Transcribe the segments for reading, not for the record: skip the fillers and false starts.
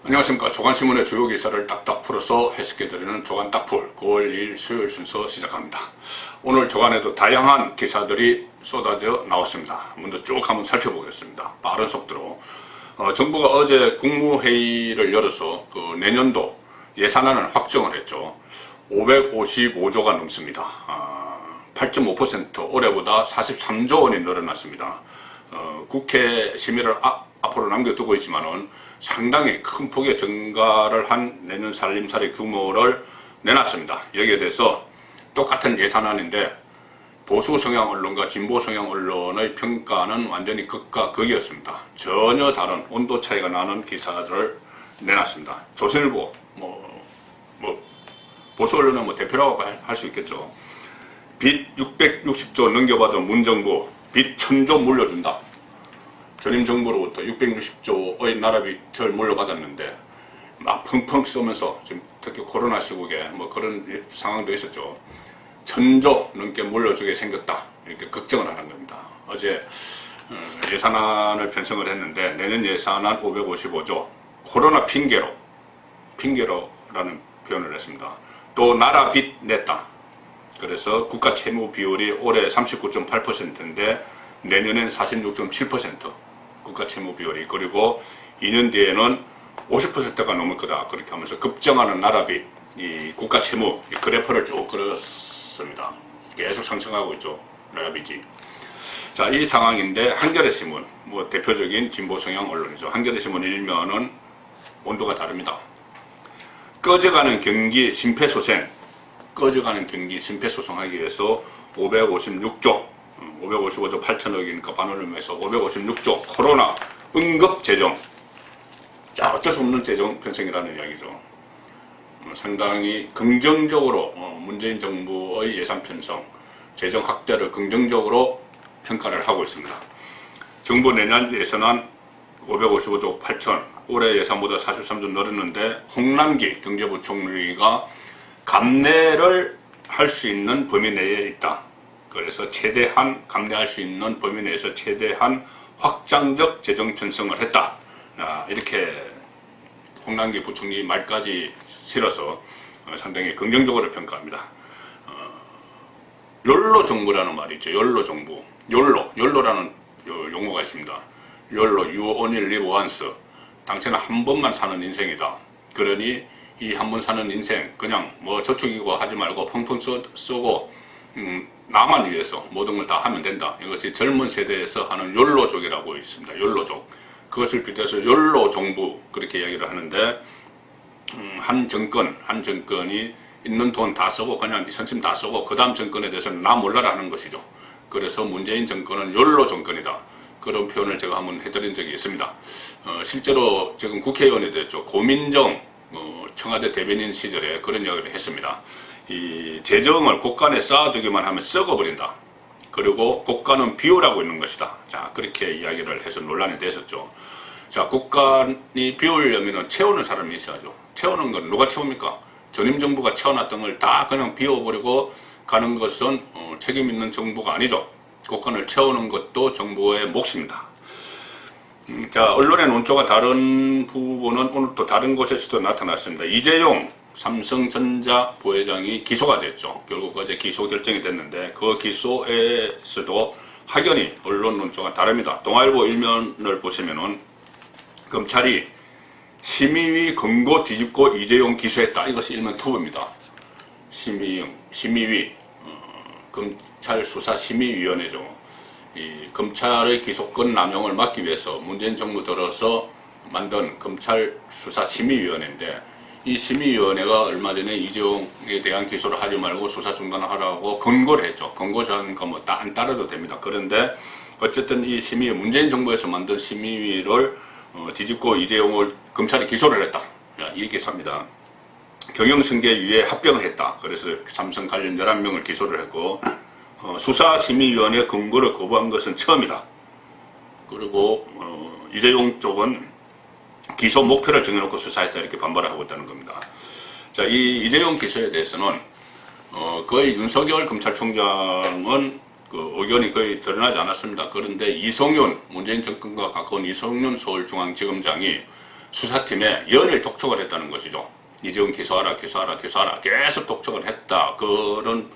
안녕하십니까. 조간신문의 주요 기사를 딱딱 풀어서 해석해드리는 조간 딱풀 9월 2일 수요일 순서 시작합니다. 오늘 조간에도 다양한 기사들이 쏟아져 나왔습니다. 먼저 쭉 한번 살펴보겠습니다. 빠른 속도로. 정부가 어제 국무회의를 열어서 내년도 예산안을 확정을 했죠. 555조가 넘습니다. 8.5% 올해보다 43조 원이 늘어났습니다. 국회 심의를 앞으로 남겨두고 있지만은 상당히 큰 폭의 증가를 한 내년 살림살이 규모를 내놨습니다. 여기에 대해서 똑같은 예산안인데 보수 성향 언론과 진보 성향 언론의 평가는 완전히 극과 극이었습니다. 전혀 다른 온도 차이가 나는 기사들을 내놨습니다. 조선일보, 보수 언론은 대표라고 할 수 있겠죠. 빚 660조 넘겨받은 문정부 빚 1000조 물려준다. 전임 정부로부터 660조의 나라빚을 물려받았는데 막 펑펑 쏘면서 지금 특히 코로나 시국에 그런 상황도 있었죠. 1000조 넘게 물려주게 생겼다. 이렇게 걱정을 하는 겁니다. 어제 예산안을 편성을 했는데 내년 예산안 555조 코로나 핑계로라는 표현을 했습니다. 또 나라빚 냈다. 그래서 국가 채무 비율이 올해 39.8%인데 내년엔 46.7% 국가 채무 비율이, 그리고 2년 뒤에는 50%가 넘을 거다. 그렇게 하면서 급증하는 나라빚, 이 국가 채무 이 그래프를 쭉 그렸습니다. 계속 상승하고 있죠. 나라빚이. 자, 이 상황인데 한겨레 신문, 대표적인 진보 성향 언론이죠. 한겨레 신문 일면은 온도가 다릅니다. 꺼져가는 경기 심폐소생, 꺼져가는 경기 심폐소생하기 위해서 555조 8천억이니까 반을 의미해서 556조 코로나 응급재정. 자, 어쩔 수 없는 재정 편성이라는 이야기죠. 상당히 긍정적으로 문재인 정부의 예산 편성, 재정 확대를 긍정적으로 평가를 하고 있습니다. 정부 내년 예산안 555조 8천, 올해 예산보다 43조 늘었는데 홍남기 경제부총리가 감내를 할 수 있는 범위 내에 있다. 그래서 최대한 감내할 수 있는 범위 내에서 최대한 확장적 재정 편성을 했다. 이렇게 홍남기 부총리 말까지 실어서 상당히 긍정적으로 평가합니다. 욜로 정부라는 말이 있죠. 욜로 정부. 욜로라는 용어가 있습니다. 욜로, you only live once. 당신은 한 번만 사는 인생이다. 그러니 이 한 번 사는 인생 그냥 저축이고 하지 말고 펑펑 쏘고 나만 위해서 모든 걸 다 하면 된다. 이것이 젊은 세대에서 하는 욜로족이라고 있습니다. 욜로족. 그것을 비롯해서 욜로 정부 그렇게 이야기를 하는데 한 정권이 있는 돈 다 쓰고 그냥 선심 다 쓰고 그 다음 정권에 대해서는 나 몰라라 하는 것이죠. 그래서 문재인 정권은 욜로 정권이다. 그런 표현을 제가 한번 해드린 적이 있습니다. 실제로 지금 국회의원이 됐죠. 고민정 청와대 대변인 시절에 그런 이야기를 했습니다. 이 재정을 곳간에 쌓아두기만 하면 썩어버린다. 그리고 곳간은 비우라고 있는 것이다. 자, 그렇게 이야기를 해서 논란이 됐었죠. 자, 곳간이 비우려면 채우는 사람이 있어야죠. 채우는 건 누가 채웁니까? 전임 정부가 채워놨던 걸 다 그냥 비워버리고 가는 것은 책임 있는 정부가 아니죠. 곳간을 채우는 것도 정부의 몫입니다. 자, 언론의 논조가 다른 부분은 오늘 또 다른 곳에서도 나타났습니다. 이재용 삼성전자 부회장이 기소가 됐죠. 결국 어제 기소 결정이 됐는데 그 기소에서도 확연히 언론 논조가 다릅니다. 동아일보 일면을 보시면은 검찰이 심의위 권고 뒤집고 이재용 기소했다. 이것이 일면 투부입니다. 심의위 검찰수사심의위원회죠. 이 검찰의 기소권 남용을 막기 위해서 문재인 정부 들어서 만든 검찰수사심의위원회인데 이 심의위원회가 얼마 전에 이재용에 대한 기소를 하지 말고 수사 중단하라고 권고를 했죠. 권고 저는 안 따라도 됩니다. 그런데 어쨌든 이 문재인 정부에서 만든 심의위를 뒤집고 이재용을 검찰이 기소를 했다. 이 기사입니다. 경영승계위에 합병을 했다. 그래서 삼성 관련 11명을 기소를 했고 수사심의위원회 권고를 거부한 것은 처음이다. 그리고 이재용 쪽은 기소 목표를 정해놓고 수사했다. 이렇게 반발을 하고 있다는 겁니다. 자, 이 이재용 기소에 대해서는 거의 윤석열 검찰총장은 의견이 거의 드러나지 않았습니다. 그런데 이성윤, 문재인 정권과 가까운 이성윤 서울중앙지검장이 수사팀에 연일 독촉을 했다는 것이죠. 이재용 기소하라 기소하라 기소하라 계속 독촉을 했다. 그런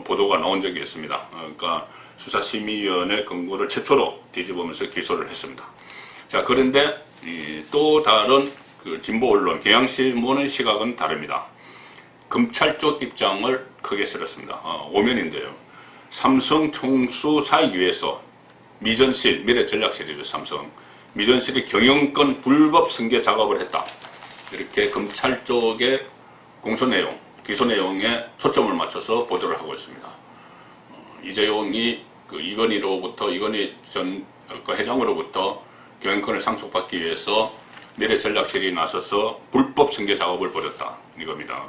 보도가 나온 적이 있습니다. 그러니까 수사심의위원회 권고를 최초로 뒤집으면서 기소를 했습니다. 자, 그런데 또 다른 그 진보 언론 경향신문의 시각은 다릅니다. 검찰 쪽 입장을 크게 실었습니다. 오면인데요. 삼성 총수사위에서 미전실, 미래전략실이죠. 삼성 미전실이 경영권 불법 승계 작업을 했다. 이렇게 검찰 쪽의 공소 내용, 기소 내용에 초점을 맞춰서 보도를 하고 있습니다. 이재용이 그 이건희 전 회장으로부터 경영권을 상속받기 위해서 미래전략실이 나서서 불법 승계 작업을 벌였다. 이겁니다.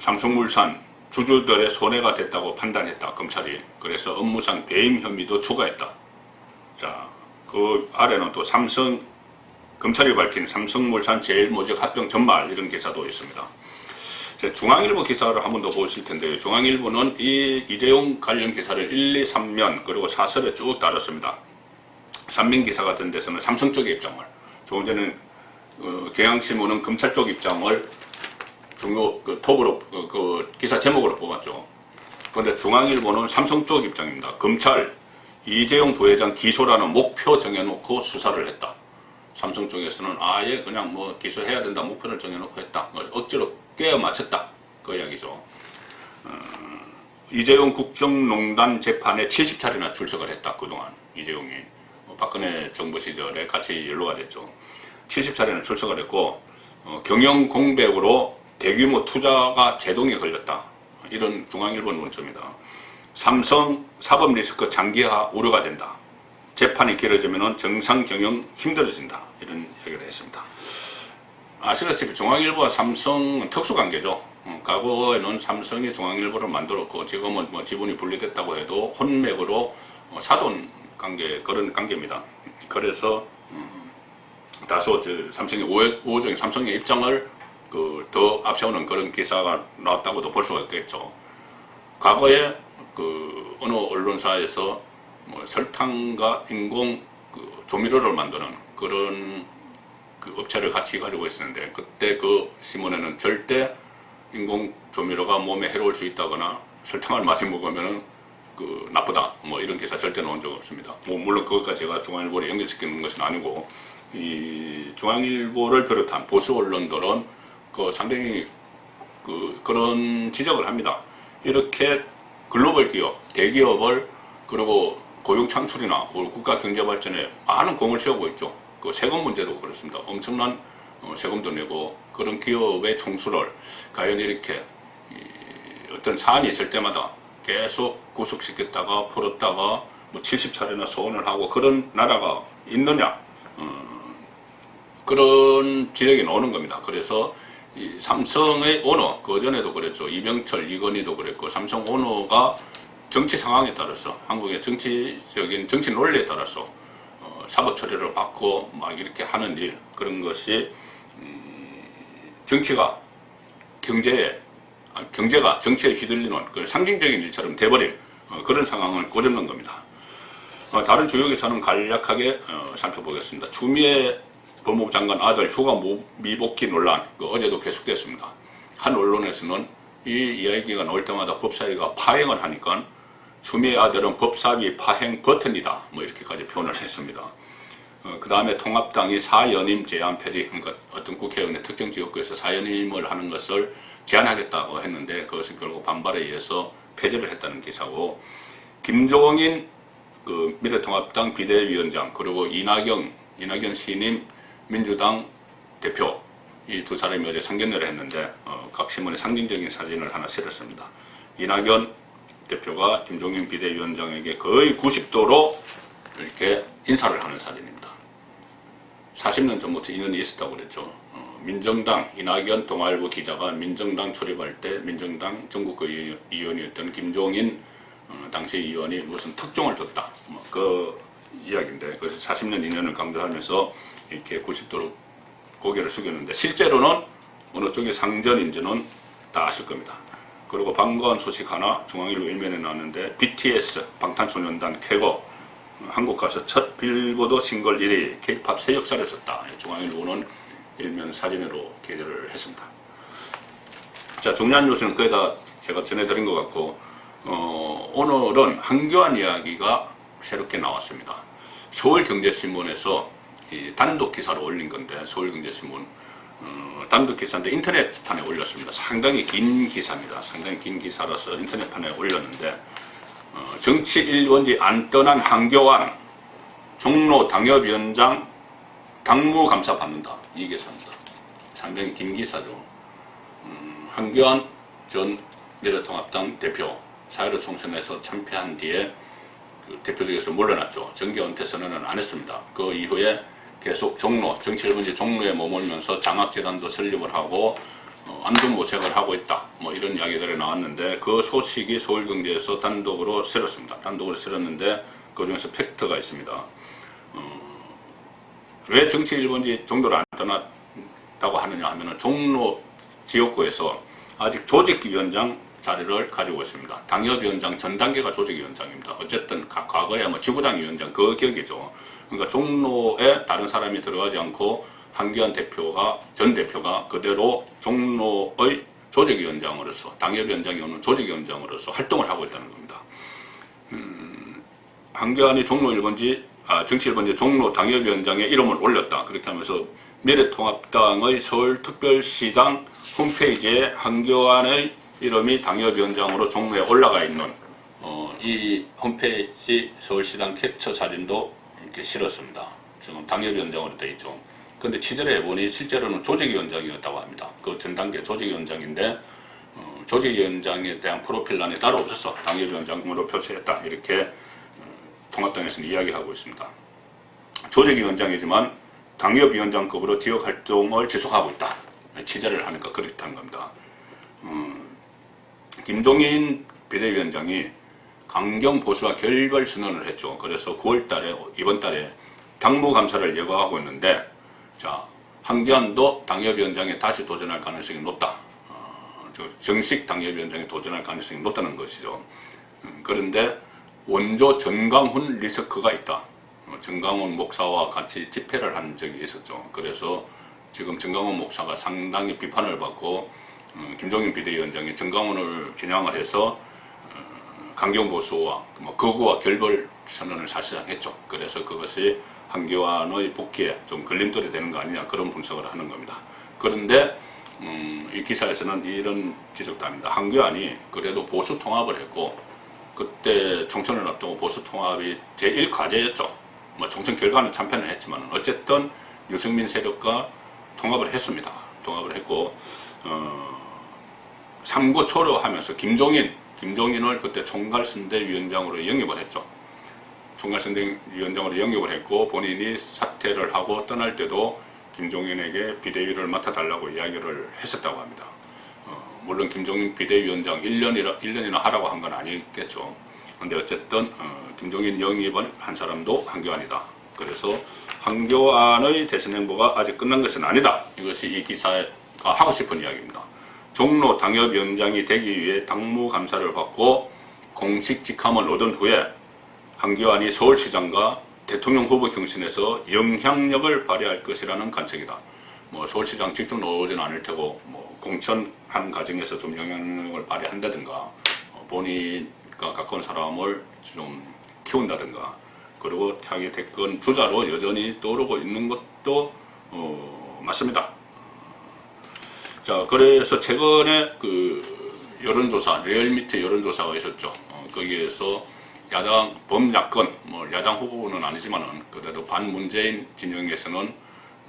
삼성물산 주주들의 손해가 됐다고 판단했다. 검찰이. 그래서 업무상 배임 혐의도 추가했다. 자, 그 아래는 또 검찰이 밝힌 삼성물산 제일모직 합병 전말 이런 기사도 있습니다. 중앙일보 기사를 한 번 더 보실 텐데요. 중앙일보는 이 이재용 관련 기사를 1, 2, 3면 그리고 사설에 쭉 다뤘습니다. 3면 기사 같은 데서는 삼성 쪽의 입장을, 조금 전에 경향신문은 검찰 쪽 입장을 중요 톱으로 기사 제목으로 뽑았죠. 그런데 중앙일보는 삼성 쪽 입장입니다. 검찰 이재용 부회장 기소라는 목표 정해놓고 수사를 했다. 삼성 쪽에서는 아예 그냥 뭐 기소해야 된다 목표를 정해놓고 했다. 억지로 꿰어 맞췄다. 그 이야기죠. 이재용 국정농단 재판에 70차례나 출석을 했다. 그동안 이재용이 박근혜 정부 시절에 같이 연루가 됐죠. 70차례나 출석을 했고 경영 공백으로 대규모 투자가 제동에 걸렸다. 이런 중앙일보 논조입니다. 삼성 사법 리스크 장기화 우려가 된다. 재판이 길어지면 정상 경영 힘들어진다. 이런 얘기를 했습니다. 아시다시피 중앙일보와 삼성은 특수관계죠. 과거에는 삼성이 중앙일보를 만들었고 지금은 뭐 지분이 분리됐다고 해도 혼맥으로 사돈 관계, 그런 관계입니다. 그래서 다소 삼성의 우호적인 삼성의 입장을 더 앞세우는 그런 기사가 나왔다고도 볼 수가 있겠죠. 과거에 어느 언론사에서 뭐 설탕과 인공 조미료를 만드는 그런 업체를 같이 가지고 있었는데, 그때 그 신문에는 절대 인공 조미료가 몸에 해로울 수 있다거나 설탕을 많이 먹으면 나쁘다, 뭐 이런 기사 절대 나온 적 없습니다. 뭐 물론 그것까지 제가 중앙일보를 연결시키는 것은 아니고, 이 중앙일보를 비롯한 보수 언론들은 상당히 그런 지적을 합니다. 이렇게 글로벌 기업, 대기업을, 그리고 고용 창출이나 국가 경제 발전에 많은 공을 세우고 있죠. 세금 문제도 그렇습니다. 엄청난 세금도 내고, 그런 기업의 총수를 과연 이렇게 어떤 사안이 있을 때마다 계속 구속시켰다가 풀었다가 뭐 70차례나 소환을 하고 그런 나라가 있느냐, 그런 지적이 나오는 겁니다. 그래서 이 삼성의 오너, 그전에도 그랬죠. 이명철, 이건희도 그랬고, 삼성 오너가 정치 상황에 따라서, 한국의 정치적인 정치 논리에 따라서 사법 처리를 받고 막 이렇게 하는 일, 그런 것이 경제가 정치에 휘둘리는 그 상징적인 일처럼 돼버린 그런 상황을 꼬집는 겁니다. 다른 주요 기사는 간략하게 살펴보겠습니다. 추미애 법무부 장관 아들 휴가 미복귀 논란, 어제도 계속됐습니다. 한 언론에서는 이 이야기가 나올 때마다 법사위가 파행을 하니까 추미애 아들은 법사위 파행 버튼이다, 뭐 이렇게까지 표현을 했습니다. 그 다음에 통합당이 사연임 제한 폐지, 그러니까 어떤 국회의원의 특정 지역구에서 사연임을 하는 것을 제한하겠다고 했는데 그것은 결국 반발에 의해서 폐지를 했다는 기사고, 김종인 미래통합당 비대위원장, 그리고 이낙연 신임 민주당 대표, 이 두 사람이 어제 상견례를 했는데 각 신문에 상징적인 사진을 하나 실었습니다. 이낙연 대표가 김종인 비대위원장에게 거의 90도로 이렇게 인사를 하는 사진입니다. 40년 전부터 인연이 있었다고 그랬죠. 민정당, 이낙연 동아일보 기자가 민정당 출입할 때 민정당 전국구 의원이었던 김종인 당시 의원이 무슨 특종을 줬다, 뭐 그 이야기인데, 그래서 40년 인연을 강조하면서 이렇게 90도로 고개를 숙였는데, 실제로는 어느 쪽이 상전인지는 다 아실 겁니다. 그리고 반가운 소식 하나 중앙일보 일면에 나왔는데, BTS 방탄소년단 쾌거 한국 가서 첫 빌보드 싱글 1위 K-팝 새 역사를 썼다. 중앙일보는 일면 사진으로 게재를 했습니다. 자, 중요한 뉴스는 거의 다 제가 전해드린 것 같고, 오늘은 한교안 이야기가 새롭게 나왔습니다. 서울경제신문에서 이 단독 기사를 올린 건데, 서울경제신문 단독 기사인데 인터넷판에 올렸습니다. 상당히 긴 기사입니다. 상당히 긴 기사라서 인터넷판에 올렸는데, 정치 1원지 안 떠난 한교안 종로 당협위원장 당무감사 받는다. 이 기사입니다. 상당히 긴 기사죠. 한교안 전 미래통합당 대표 4.15 총선에서 참패한 뒤에 그 대표직에서 물러났죠. 정계 은퇴 선언은 안 했습니다. 그 이후에 계속 종로, 정치 1번지 종로에 머물면서 장학재단도 설립을 하고 안전모색을 하고 있다. 뭐 이런 이야기들이 나왔는데, 그 소식이 서울경제에서 단독으로 실었습니다. 단독으로 실었는데 그 중에서 팩트가 있습니다. 왜 정치 1번지 정도를 안 떠났다고 하느냐 하면은 종로 지역구에서 아직 조직위원장 자리를 가지고 있습니다. 당협위원장 전 단계가 조직위원장입니다. 어쨌든 과거에 뭐 지구당 위원장 그 격이죠. 그러니까 종로에 다른 사람이 들어가지 않고 한교안 대표가 전 대표가 그대로 종로의 조직위원장으로서, 당협위원장이 오는 조직위원장으로서 활동을 하고 있다는 겁니다. 한교안이 종로 1번지 정치 1번지 종로 당협위원장의 이름을 올렸다. 그렇게 하면서 미래통합당의 서울특별시당 홈페이지에 한교안의 이름이 당협위원장으로 종로에 올라가 있는 이 홈페이지 서울시당 캡처 사진도 이렇게 실었습니다. 지금 당협위원장으로 되어 있죠. 그런데 취재를 해보니 실제로는 조직위원장이었다고 합니다. 그 전 단계 조직위원장인데 조직위원장에 대한 프로필란이 따로 없었어. 당협위원장으로 표시했다. 이렇게 통합당에서는 이야기하고 있습니다. 조직위원장이지만 당협위원장급으로 지역 활동을 지속하고 있다. 취재를 하니까 그렇다는 겁니다. 김종인 비대위원장이 강경 보수와 결별 선언을 했죠. 그래서 9월달에 이번 달에 당무감사를 예고하고 있는데, 자, 한교안도 당협위원장에 다시 도전할 가능성이 높다. 정식 당협위원장에 도전할 가능성이 높다는 것이죠. 그런데 원조 정강훈 리스크가 있다. 정강훈 목사와 같이 집회를 한 적이 있었죠. 그래서 지금 정강훈 목사가 상당히 비판을 받고 김종인 비대위원장이 정강훈을 겨냥을 해서 강경보수와 거구와 결별 선언을 사실상 했죠. 그래서 그것이 한교안의 복귀에 좀 걸림돌이 되는 거 아니냐, 그런 분석을 하는 겁니다. 그런데 이 기사에서는 이런 지적도 합니다. 한교안이 그래도 보수 통합을 했고, 그때 총선을 앞두고 보수 통합이 제1과제였죠. 뭐 총선 결과는 참패는 했지만 어쨌든 유승민 세력과 통합을 했습니다. 통합을 했고 3구 초려하면서 김종인을 그때 총괄선대위원장으로 영입을 했죠. 총괄선대위원장으로 영입을 했고, 본인이 사퇴를 하고 떠날 때도 김종인에게 비대위를 맡아달라고 이야기를 했었다고 합니다. 물론 김종인 비대위원장 1년이나 하라고 한 건 아니겠죠. 근데 어쨌든 김종인 영입을 한 사람도 한교안이다. 그래서 한교안의 대선 행보가 아직 끝난 것은 아니다. 이것이 이 기사가 하고 싶은 이야기입니다. 종로 당협위원장이 되기 위해 당무감사를 받고 공식 직함을 얻은 후에 한교안이 서울시장과 대통령 후보 경선에서 영향력을 발휘할 것이라는 관측이다. 뭐 서울시장 직접 나오지는 않을 테고, 뭐 공천한 과정에서 좀 영향력을 발휘한다든가, 본인과 가까운 사람을 좀 키운다든가, 그리고 자기 대권 주자로 여전히 떠오르고 있는 것도 맞습니다. 자, 그래서 최근에 그 여론조사, 리얼미터 여론조사가 있었죠. 거기에서 야당 범야권, 뭐 야당 후보는 아니지만은 그래도 반문재인 진영에서는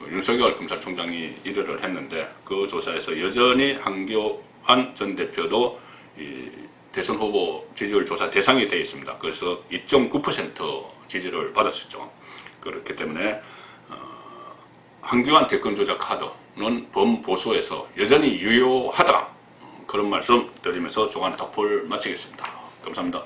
윤석열 검찰총장이 1위를 했는데, 그 조사에서 여전히 한교안 전 대표도 이 대선 후보 지지율 조사 대상이 되어 있습니다. 그래서 2.9% 지지를 받았었죠. 그렇기 때문에 한교안 대권 조작 카드는 범보수에서 여전히 유효하다. 그런 말씀 드리면서 조간 덕풀 마치겠습니다. 감사합니다.